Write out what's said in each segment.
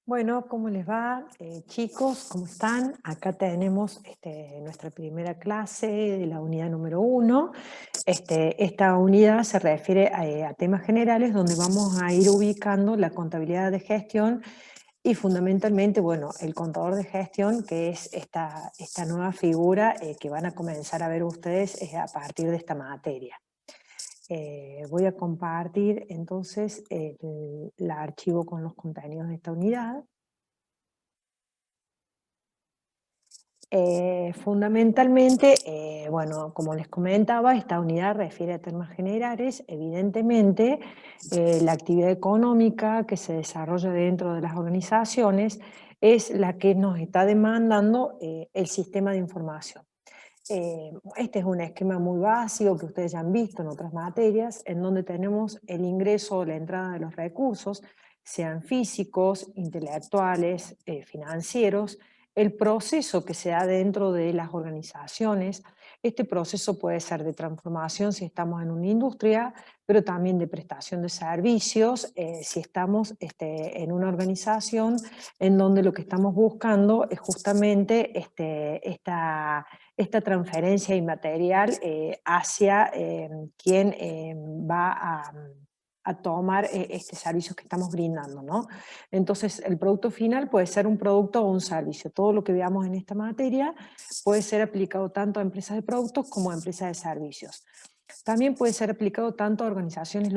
Bueno, ¿cómo les va? Chicos, ¿cómo están? Acá tenemos nuestra primera clase de la unidad número 1. Esta unidad se refiere a temas generales donde vamos a ir ubicando la contabilidad de gestión y fundamentalmente, bueno, el contador de gestión, que es esta nueva figura que van a comenzar a ver ustedes a partir de esta materia. Voy a compartir entonces el archivo con los contenidos de esta unidad. Fundamentalmente, bueno, como les comentaba, esta unidad refiere a temas generales. Evidentemente, la actividad económica que se desarrolla dentro de las organizaciones es la que nos está demandando el sistema de información. Este es un esquema muy básico que ustedes ya han visto en otras materias, en donde tenemos el ingreso o la entrada de los recursos, sean físicos, intelectuales, financieros, el proceso que se da dentro de las organizaciones. Este proceso puede ser de transformación si estamos en una industria, pero también de prestación de servicios si estamos en una organización en donde lo que estamos buscando es justamente esta transferencia inmaterial hacia quien va a tomar este servicio que estamos brindando, ¿no? Entonces, el producto final puede ser un producto o un servicio. Todo lo que veamos en esta materia puede ser aplicado tanto a empresas de productos como a empresas de servicios. También puede ser aplicado tanto a organizaciones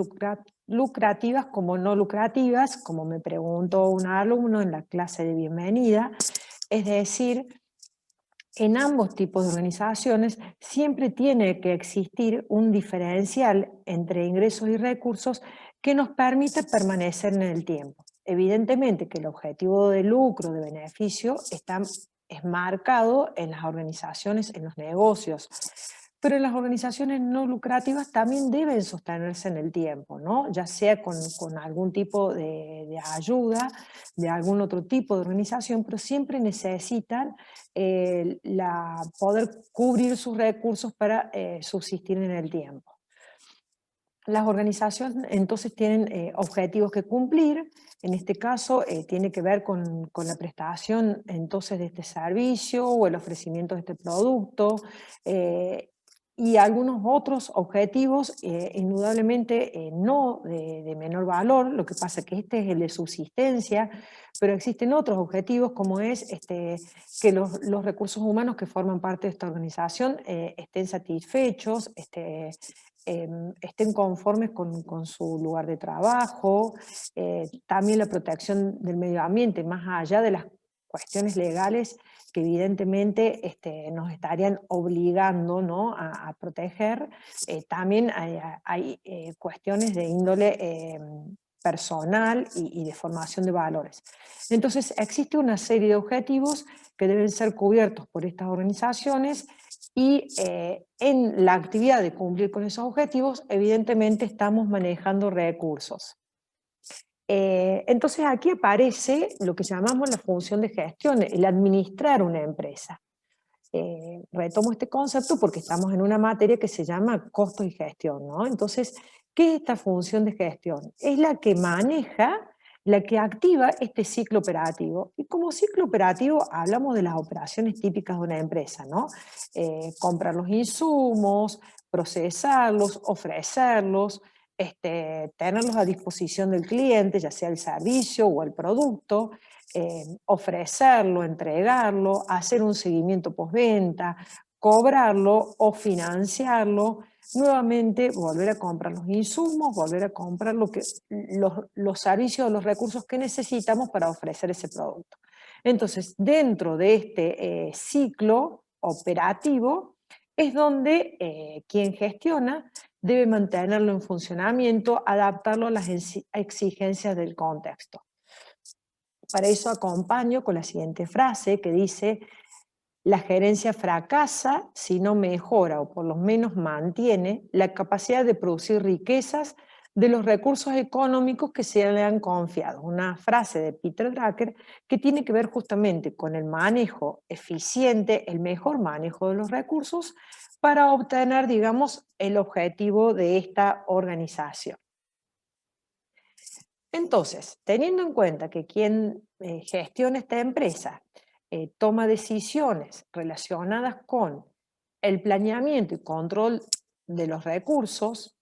lucrativas como no lucrativas, como me preguntó un alumno en la clase de bienvenida. Es decir, en ambos tipos de organizaciones siempre tiene que existir un diferencial entre ingresos y recursos que nos permita permanecer en el tiempo. Evidentemente que el objetivo de lucro, de beneficio, es marcado en las organizaciones, en los negocios, pero las organizaciones no lucrativas también deben sostenerse en el tiempo, ¿no? Ya sea con algún tipo de ayuda, de algún otro tipo de organización, pero siempre necesitan poder cubrir sus recursos para subsistir en el tiempo. Las organizaciones entonces tienen objetivos que cumplir. En este caso tiene que ver con la prestación entonces de este servicio o el ofrecimiento de este producto y algunos otros objetivos indudablemente no de menor valor. Lo que pasa es que este es el de subsistencia, pero existen otros objetivos como es que los recursos humanos que forman parte de esta organización estén satisfechos, estén conformes con su lugar de trabajo, también la protección del medio ambiente, más allá de las cuestiones legales que evidentemente nos estarían obligando, ¿no?, a proteger. También hay cuestiones de índole personal y de formación de valores. Entonces, existe una serie de objetivos que deben ser cubiertos por estas organizaciones y en la actividad de cumplir con esos objetivos, evidentemente estamos manejando recursos. Entonces aquí aparece lo que llamamos la función de gestión, el administrar una empresa. Retomo este concepto porque estamos en una materia que se llama costos y gestión, ¿no? Entonces, ¿qué es esta función de gestión? Es la que maneja, la que activa este ciclo operativo. Y como ciclo operativo hablamos de las operaciones típicas de una empresa, ¿no? Comprar los insumos, procesarlos, ofrecerlos, tenerlos a disposición del cliente, ya sea el servicio o el producto, ofrecerlo, entregarlo, hacer un seguimiento postventa, cobrarlo o financiarlo, nuevamente volver a comprar los insumos, volver a comprar los servicios o los recursos que necesitamos para ofrecer ese producto. Entonces, dentro de este ciclo operativo es donde quien gestiona debe mantenerlo en funcionamiento, adaptarlo a las exigencias del contexto. Para eso acompaño con la siguiente frase que dice: la gerencia fracasa si no mejora o por lo menos mantiene la capacidad de producir riquezas de los recursos económicos que se le han confiado. Una frase de Peter Drucker que tiene que ver justamente con el manejo eficiente, el mejor manejo de los recursos para obtener, digamos, el objetivo de esta organización. Entonces, teniendo en cuenta que quien gestiona esta empresa toma decisiones relacionadas con el planeamiento y control de los recursos,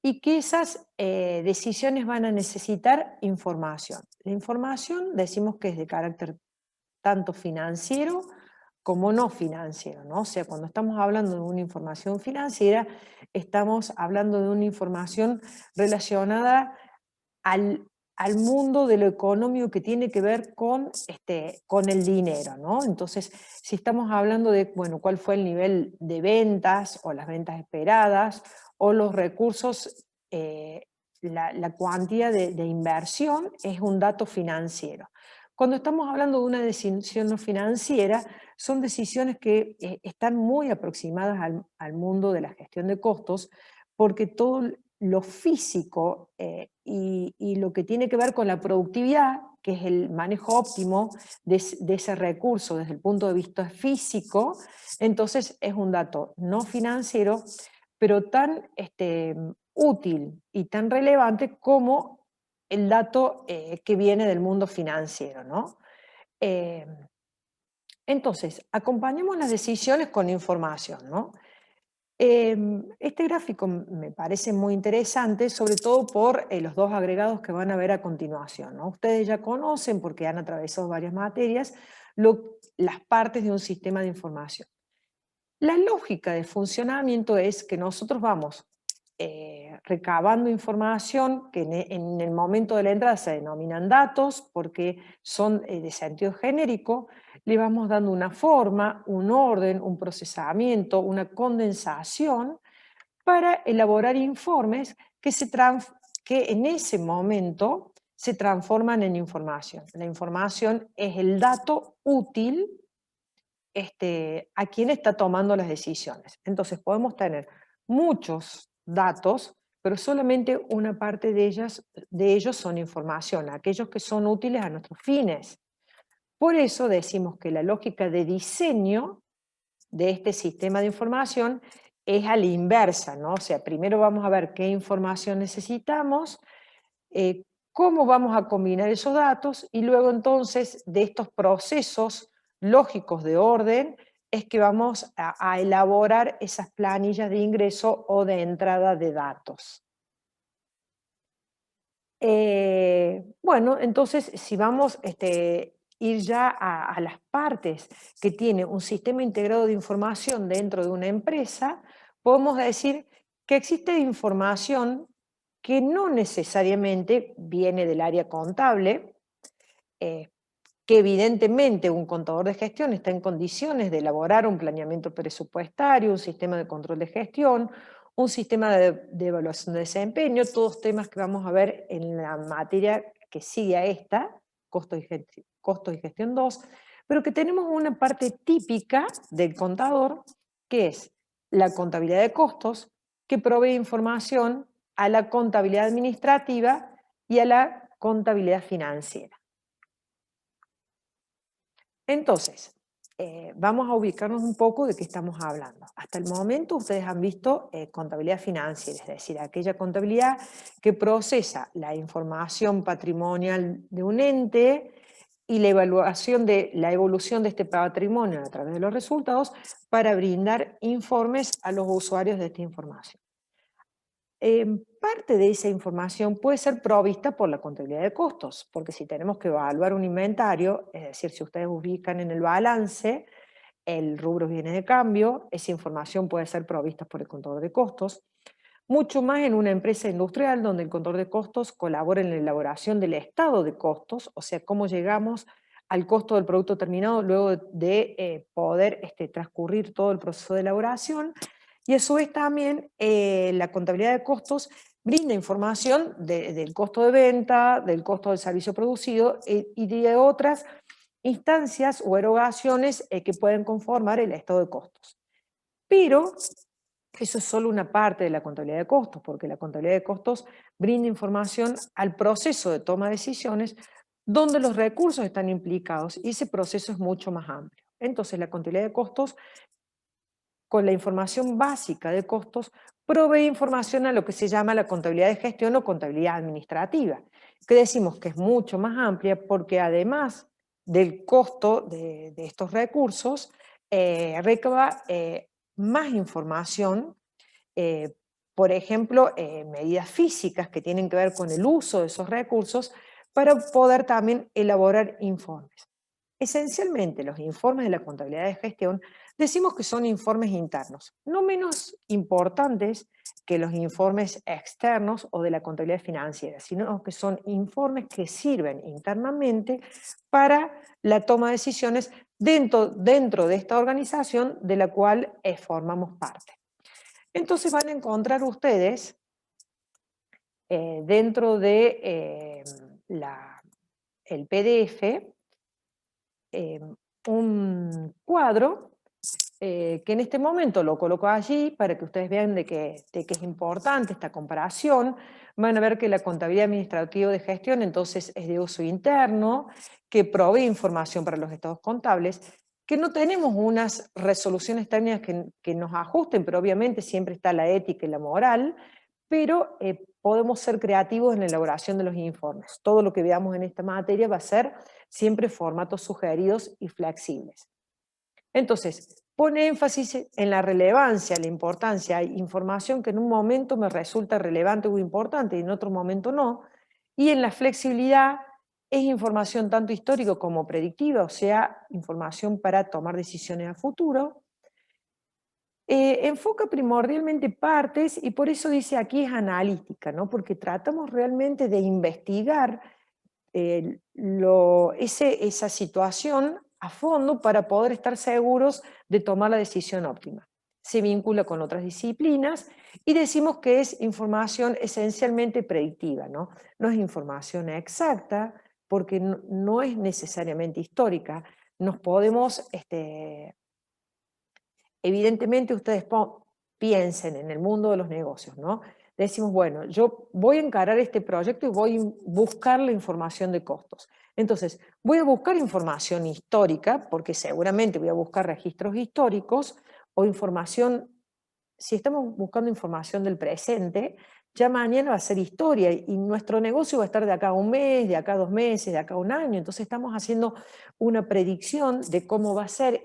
y que esas decisiones van a necesitar información. La información decimos que es de carácter tanto financiero como no financiero, ¿no? O sea, cuando estamos hablando de una información financiera, estamos hablando de una información relacionada al, al mundo de lo económico que tiene que ver con el dinero, ¿no? Entonces, si estamos hablando de, bueno, cuál fue el nivel de ventas o las ventas esperadas o los recursos, la cuantía de inversión es un dato financiero. Cuando estamos hablando de una decisión no financiera, son decisiones que están muy aproximadas al mundo de la gestión de costos, porque todo lo físico y lo que tiene que ver con la productividad, que es el manejo óptimo de ese recurso desde el punto de vista físico, entonces es un dato no financiero, pero tan útil y tan relevante como el dato que viene del mundo financiero, ¿no? Eh, entonces, acompañemos las decisiones con información, ¿no? Este gráfico me parece muy interesante, sobre todo por los dos agregados que van a ver a continuación, ¿no? Ustedes ya conocen, porque han atravesado varias materias, las partes de un sistema de información. La lógica de funcionamiento es que nosotros vamos recabando información que en el momento de la entrada se denominan datos porque son de sentido genérico, le vamos dando una forma, un orden, un procesamiento, una condensación para elaborar informes que en ese momento se transforman en información. La información es el dato útil a quien está tomando las decisiones. Entonces podemos tener muchos datos, pero solamente una parte de ellos son información, aquellos que son útiles a nuestros fines. Por eso decimos que la lógica de diseño de este sistema de información es a la inversa, ¿no? O sea, primero vamos a ver qué información necesitamos, cómo vamos a combinar esos datos y luego entonces de estos procesos lógicos de orden es que vamos a elaborar esas planillas de ingreso o de entrada de datos. Bueno, entonces si vamos ir ya a las partes que tiene un sistema integrado de información dentro de una empresa, podemos decir que existe información que no necesariamente viene del área contable, eh, que evidentemente un contador de gestión está en condiciones de elaborar un planeamiento presupuestario, un sistema de control de gestión, un sistema de evaluación de desempeño, todos temas que vamos a ver en la materia que sigue a esta, costo y gestión 2, pero que tenemos una parte típica del contador, que es la contabilidad de costos, que provee información a la contabilidad administrativa y a la contabilidad financiera. Entonces, vamos a ubicarnos un poco de qué estamos hablando. Hasta el momento ustedes han visto contabilidad financiera, es decir, aquella contabilidad que procesa la información patrimonial de un ente y la evaluación de la evolución de este patrimonio a través de los resultados para brindar informes a los usuarios de esta información. Parte de esa información puede ser provista por la contabilidad de costos, porque si tenemos que evaluar un inventario, es decir, si ustedes ubican en el balance el rubro bienes de cambio, esa información puede ser provista por el contador de costos, mucho más en una empresa industrial donde el contador de costos colabora en la elaboración del estado de costos, o sea, cómo llegamos al costo del producto terminado luego de poder transcurrir todo el proceso de elaboración. Y a su vez también la contabilidad de costos brinda información del costo de venta, del costo del servicio producido y de otras instancias o erogaciones que pueden conformar el estado de costos. Pero eso es solo una parte de la contabilidad de costos, porque la contabilidad de costos brinda información al proceso de toma de decisiones donde los recursos están implicados y ese proceso es mucho más amplio. Entonces la contabilidad de costos, con la información básica de costos, provee información a lo que se llama la contabilidad de gestión o contabilidad administrativa. que decimos que es mucho más amplia porque además del costo de estos recursos, recaba más información, eh, por ejemplo, medidas físicas que tienen que ver con el uso de esos recursos para poder también elaborar informes. Esencialmente, los informes de la contabilidad de gestión decimos que son informes internos, no menos importantes que los informes externos o de la contabilidad financiera, sino que son informes que sirven internamente para la toma de decisiones dentro de esta organización de la cual formamos parte. Entonces van a encontrar ustedes dentro de el PDF un cuadro que en este momento lo coloco allí para que ustedes vean de que es importante esta comparación. Van a ver que la contabilidad administrativa de gestión entonces es de uso interno, que provee información para los estados contables, que no tenemos unas resoluciones técnicas que nos ajusten, pero obviamente siempre está la ética y la moral, pero podemos ser creativos en la elaboración de los informes. Todo lo que veamos en esta materia va a ser siempre formatos sugeridos y flexibles. Entonces, pone énfasis en la relevancia, la importancia. Hay información que en un momento me resulta relevante o importante y en otro momento no. Y en la flexibilidad es información tanto histórica como predictiva, o sea, información para tomar decisiones a futuro. Enfoca primordialmente partes y por eso dice aquí es analítica, ¿no? Porque tratamos realmente de investigar esa situación a fondo para poder estar seguros de tomar la decisión óptima. Se vincula con otras disciplinas y decimos que es información esencialmente predictiva, ¿no? No es información exacta porque no es necesariamente histórica. Nos podemos, evidentemente ustedes piensen en el mundo de los negocios, ¿no? Decimos, bueno, yo voy a encarar este proyecto y voy a buscar la información de costos. Entonces, voy a buscar información histórica, porque seguramente voy a buscar registros históricos o información, si estamos buscando información del presente, ya mañana va a ser historia y nuestro negocio va a estar de acá a un mes, de acá a 2 meses, de acá a un año. Entonces estamos haciendo una predicción de cómo va a ser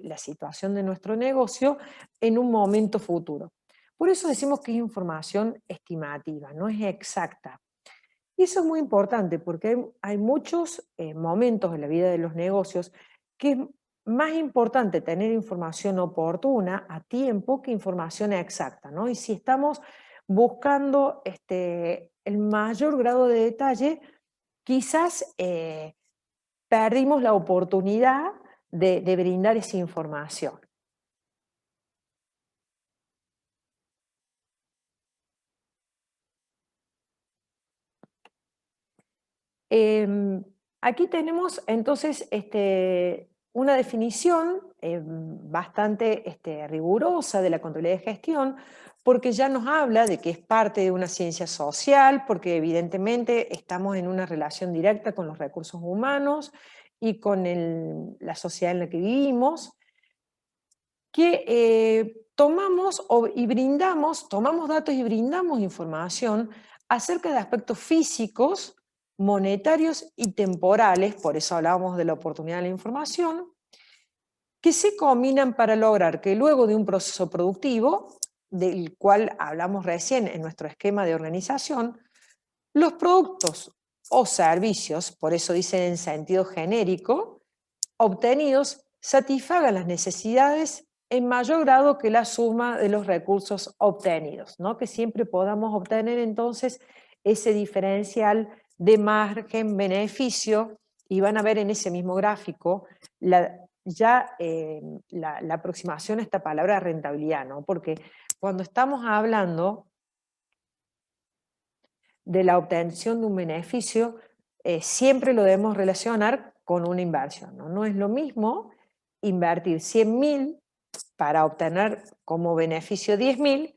la situación de nuestro negocio en un momento futuro. Por eso decimos que es información estimativa, no es exacta. Y eso es muy importante porque hay muchos momentos en la vida de los negocios que es más importante tener información oportuna a tiempo que información exacta, ¿no? Y si estamos buscando el mayor grado de detalle, quizás perdimos la oportunidad de brindar esa información. Aquí tenemos entonces una definición bastante rigurosa de la contabilidad de gestión, porque ya nos habla de que es parte de una ciencia social, porque evidentemente estamos en una relación directa con los recursos humanos y con la sociedad en la que vivimos, que tomamos datos y brindamos información acerca de aspectos físicos, monetarios y temporales, por eso hablábamos de la oportunidad de la información, que se combinan para lograr que luego de un proceso productivo, del cual hablamos recién en nuestro esquema de organización, los productos o servicios, por eso dice en sentido genérico, obtenidos satisfagan las necesidades en mayor grado que la suma de los recursos obtenidos, ¿no? Que siempre podamos obtener entonces ese diferencial de margen, beneficio, y van a ver en ese mismo gráfico la aproximación a esta palabra rentabilidad, ¿no? Porque cuando estamos hablando de la obtención de un beneficio, siempre lo debemos relacionar con una inversión, ¿no? No es lo mismo invertir 100.000 para obtener como beneficio 10.000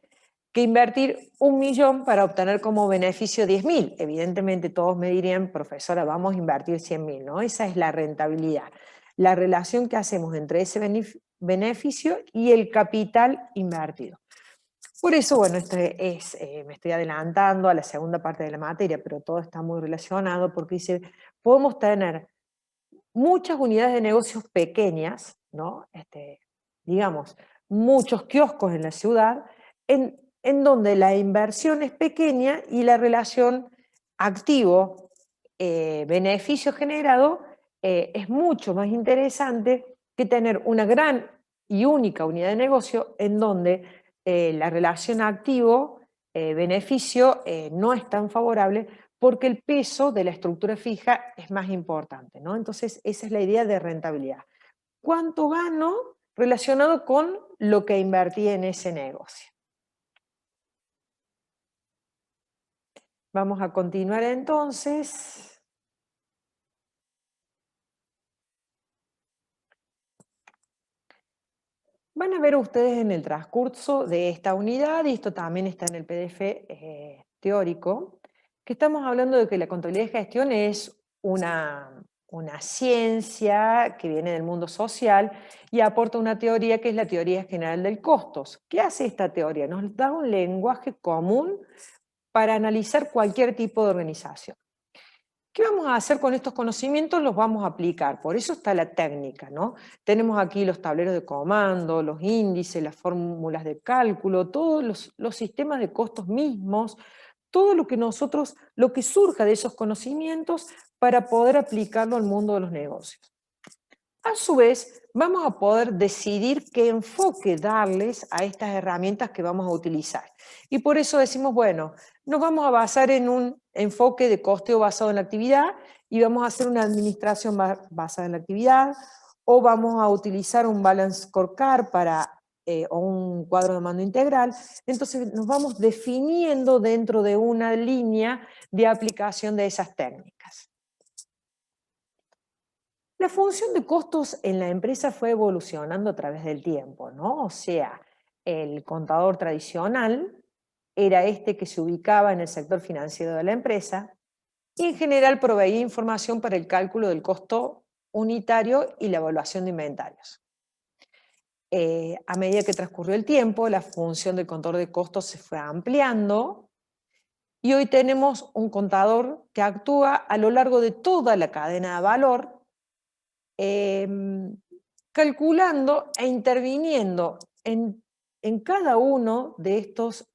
que invertir 1.000.000 para obtener como beneficio 10.000. Evidentemente todos me dirían, profesora, vamos a invertir 100.000, ¿no? Esa es la rentabilidad, la relación que hacemos entre ese beneficio y el capital invertido. Por eso, bueno, me estoy adelantando a la segunda parte de la materia, pero todo está muy relacionado porque dice, podemos tener muchas unidades de negocios pequeñas, ¿no? Digamos, muchos kioscos en la ciudad, en donde la inversión es pequeña y la relación activo-beneficio generado es mucho más interesante que tener una gran y única unidad de negocio en donde la relación activo-beneficio no es tan favorable porque el peso de la estructura fija es más importante, ¿no? Entonces, esa es la idea de rentabilidad. ¿Cuánto gano relacionado con lo que invertí en ese negocio? Vamos a continuar entonces. Van a ver ustedes en el transcurso de esta unidad, y esto también está en el PDF teórico, que estamos hablando de que la contabilidad de gestión es una ciencia que viene del mundo social y aporta una teoría que es la teoría general del costos. ¿Qué hace esta teoría? Nos da un lenguaje común para analizar cualquier tipo de organización. ¿Qué vamos a hacer con estos conocimientos? Los vamos a aplicar, por eso está la técnica, ¿no? Tenemos aquí los tableros de comando, los índices, las fórmulas de cálculo, todos los sistemas de costos mismos, todo lo que surja de esos conocimientos para poder aplicarlo al mundo de los negocios. A su vez, vamos a poder decidir qué enfoque darles a estas herramientas que vamos a utilizar. Y por eso decimos, bueno, nos vamos a basar en un enfoque de costeo basado en la actividad y vamos a hacer una administración basada en la actividad, o vamos a utilizar un balance scorecard o un cuadro de mando integral. Entonces nos vamos definiendo dentro de una línea de aplicación de esas técnicas. La función de costos en la empresa fue evolucionando a través del tiempo, ¿no? O sea, el contador tradicional era este que se ubicaba en el sector financiero de la empresa y en general proveía información para el cálculo del costo unitario y la evaluación de inventarios. A medida que transcurrió el tiempo, la función del contador de costos se fue ampliando y hoy tenemos un contador que actúa a lo largo de toda la cadena de valor, calculando e interviniendo en cada uno de estas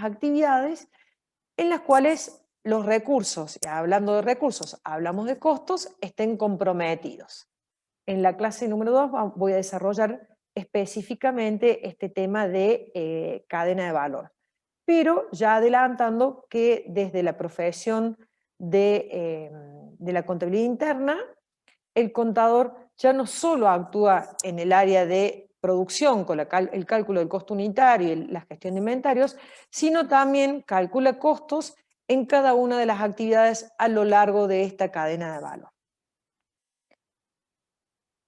actividades en las cuales los recursos, y hablando de recursos, hablamos de costos, estén comprometidos. En la clase número 2 voy a desarrollar específicamente este tema de cadena de valor, pero ya adelantando que desde la profesión de la contabilidad interna, el contador ya no solo actúa en el área de producción con el cálculo del costo unitario y la gestión de inventarios, sino también calcula costos en cada una de las actividades a lo largo de esta cadena de valor.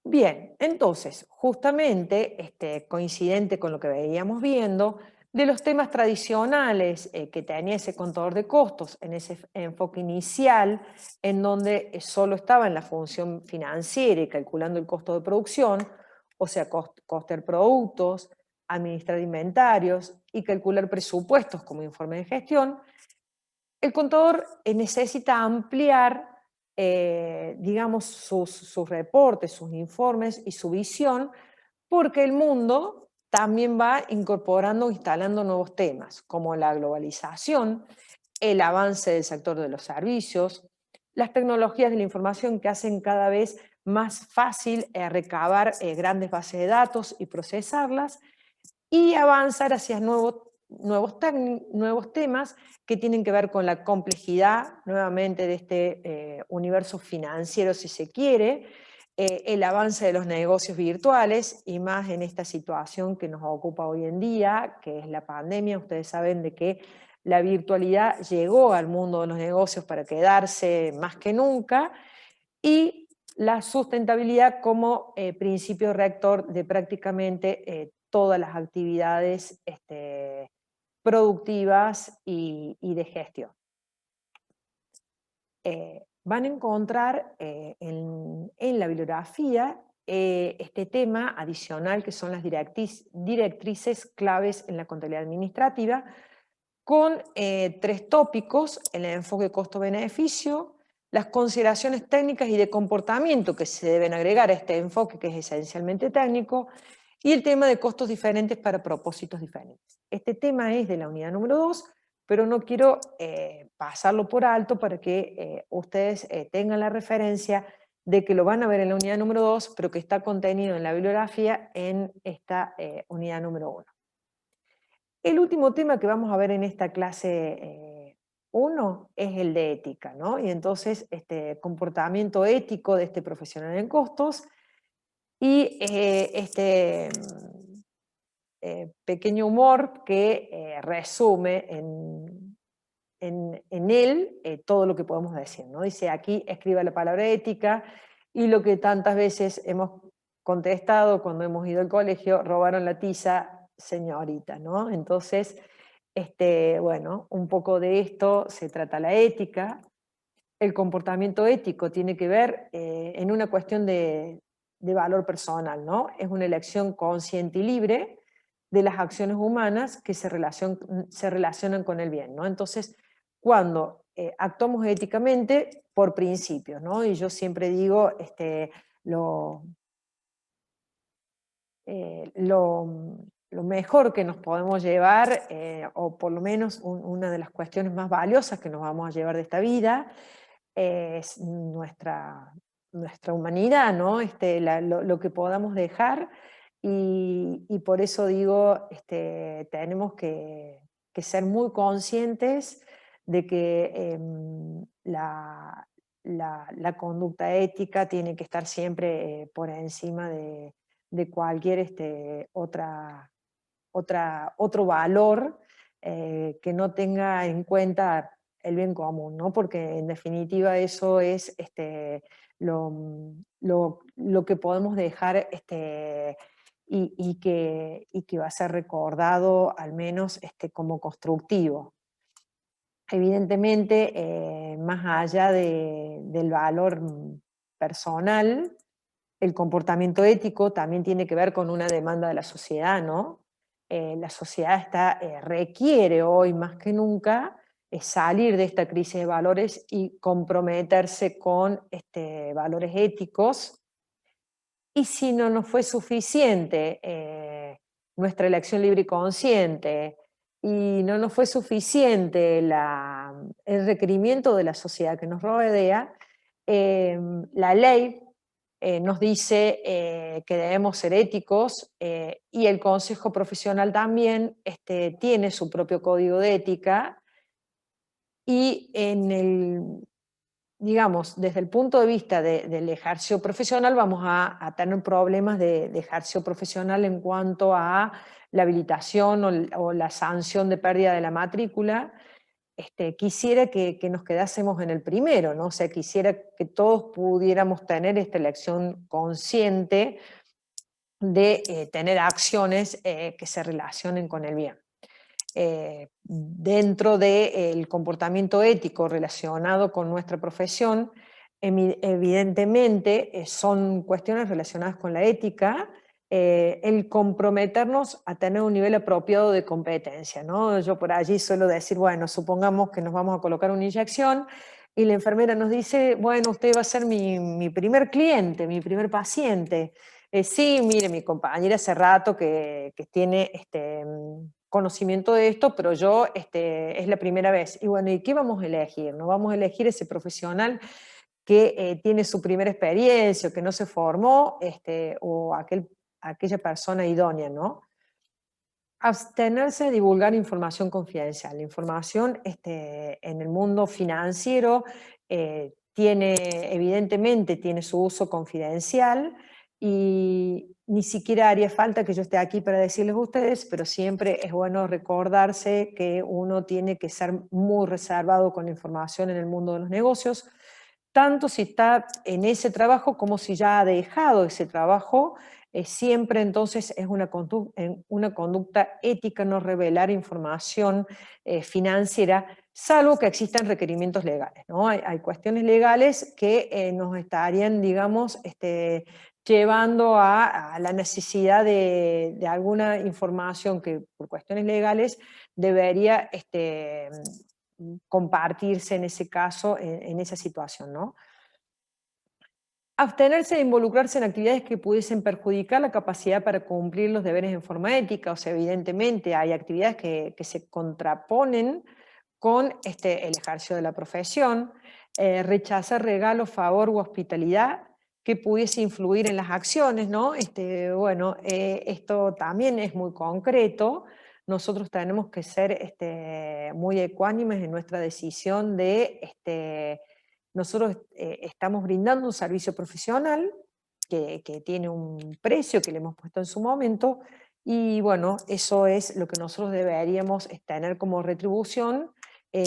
Bien, entonces, justamente coincidente con lo que veíamos viendo, de los temas tradicionales que tenía ese contador de costos en ese enfoque inicial, en donde solo estaba en la función financiera y calculando el costo de producción, o sea, costear productos, administrar inventarios y calcular presupuestos como informe de gestión, el contador necesita ampliar, digamos, sus reportes, sus informes y su visión, porque el mundo también va incorporando o instalando nuevos temas, como la globalización, el avance del sector de los servicios, las tecnologías de la información que hacen cada vez más fácil recabar grandes bases de datos y procesarlas, y avanzar hacia nuevos temas que tienen que ver con la complejidad, nuevamente, de este universo financiero, si se quiere, el avance de los negocios virtuales, y más en esta situación que nos ocupa hoy en día, que es la pandemia. Ustedes saben de que la virtualidad llegó al mundo de los negocios para quedarse más que nunca, y la sustentabilidad como principio rector de prácticamente todas las actividades productivas y de gestión. Van a encontrar en la bibliografía este tema adicional que son las directrices claves en la contabilidad administrativa, con 3 tópicos: el enfoque costo-beneficio, las consideraciones técnicas y de comportamiento que se deben agregar a este enfoque, que es esencialmente técnico, y el tema de costos diferentes para propósitos diferentes. Este tema es de la unidad número 2, pero no quiero pasarlo por alto para que ustedes tengan la referencia de que lo van a ver en la unidad número 2, pero que está contenido en la bibliografía en esta unidad número 1. El último tema que vamos a ver en esta clase 1 es el de ética, ¿no? Y entonces, este comportamiento ético de este profesional en costos y pequeño humor que resume en él todo lo que podemos decir, ¿no? Dice, aquí escriba la palabra ética, y lo que tantas veces hemos contestado cuando hemos ido al colegio: robaron la tiza, señorita, ¿no? Entonces, bueno, un poco de esto se trata la ética. El comportamiento ético tiene que ver en una cuestión de valor personal, ¿no? Es una elección consciente y libre de las acciones humanas que se relacionan con el bien, ¿no? Entonces, cuando actuamos éticamente por principios, ¿no? Y yo siempre digo, lo, lo mejor que nos podemos llevar, o por lo menos una de las cuestiones más valiosas que nos vamos a llevar de esta vida, es nuestra humanidad, ¿no? Lo que podamos dejar, y por eso digo, tenemos que ser muy conscientes de que la conducta ética tiene que estar siempre por encima de cualquier otro valor que no tenga en cuenta el bien común, ¿no? Porque en definitiva eso es lo que podemos dejar y que va a ser recordado al menos como constructivo. Evidentemente, más allá del valor personal, el comportamiento ético también tiene que ver con una demanda de la sociedad, ¿no? La sociedad requiere hoy más que nunca salir de esta crisis de valores y comprometerse con valores éticos. Y si no nos fue suficiente nuestra elección libre y consciente, y no nos fue suficiente el requerimiento de la sociedad que nos rodea, la ley nos dice que debemos ser éticos, y el Consejo Profesional también tiene su propio código de ética, y digamos, desde el punto de vista del ejercicio profesional vamos a tener problemas de ejercicio profesional en cuanto a la habilitación o la sanción de pérdida de la matrícula. Quisiera que nos quedásemos en el primero, ¿no? O sea, quisiera que todos pudiéramos tener esta elección consciente de tener acciones que se relacionen con el bien. Dentro del comportamiento ético relacionado con nuestra profesión, evidentemente son cuestiones relacionadas con la ética, el comprometernos a tener un nivel apropiado de competencia, ¿no? Yo por allí suelo decir, bueno, supongamos que nos vamos a colocar una inyección y la enfermera nos dice, bueno, usted va a ser mi primer cliente, mi primer paciente. Sí, mire, mi compañera hace rato que tiene conocimiento de esto, pero yo es la primera vez. Y bueno, ¿y qué vamos a elegir? ¿No vamos a elegir ese profesional que tiene su primera experiencia, o que no se formó, o aquella persona idónea, ¿no? Abstenerse de divulgar información confidencial. La información en el mundo financiero evidentemente tiene su uso confidencial, y ni siquiera haría falta que yo esté aquí para decirles a ustedes, pero siempre es bueno recordarse que uno tiene que ser muy reservado con la información en el mundo de los negocios, tanto si está en ese trabajo como si ya ha dejado ese trabajo. siempre entonces es una conducta ética no revelar información financiera, salvo que existan requerimientos legales, ¿no? Hay cuestiones legales que nos estarían, digamos, llevando a la necesidad de alguna información que por cuestiones legales debería compartirse en ese caso, en esa situación, ¿no? Abstenerse de involucrarse en actividades que pudiesen perjudicar la capacidad para cumplir los deberes en forma ética. O sea, evidentemente hay actividades que se contraponen con el ejercicio de la profesión. Rechazar regalo, favor u hospitalidad que pudiese influir en las acciones, ¿no? Bueno, esto también es muy concreto. Nosotros tenemos que ser muy ecuánimes en nuestra decisión de nosotros estamos brindando un servicio profesional que tiene un precio que le hemos puesto en su momento y bueno, eso es lo que nosotros deberíamos tener como retribución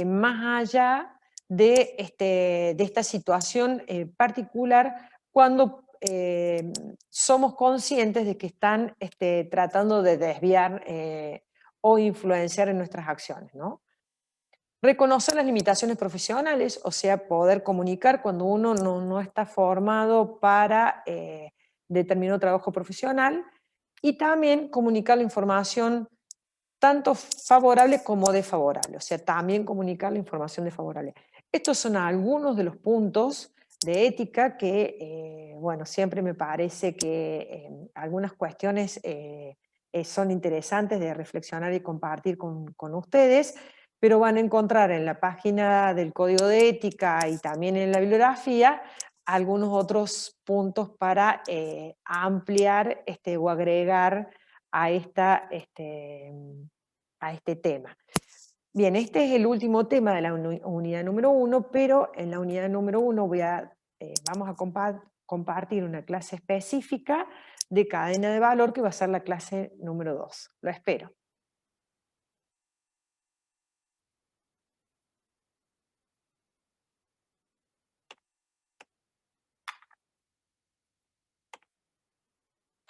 más allá de esta situación particular cuando somos conscientes de que están tratando de desviar o influenciar en nuestras acciones, ¿no? Reconocer las limitaciones profesionales, o sea, poder comunicar cuando uno no está formado para determinado trabajo profesional y también comunicar la información tanto favorable como desfavorable, o sea, también comunicar la información desfavorable. Estos son algunos de los puntos de ética que, bueno, siempre me parece que algunas cuestiones son interesantes de reflexionar y compartir con ustedes, pero van a encontrar en la página del Código de Ética y también en la bibliografía algunos otros puntos para ampliar o agregar a, a este tema. Bien, este es el último tema de la unidad número 1, pero en la unidad número 1 vamos a compartir una clase específica de cadena de valor que va a ser la clase número 2. Lo espero.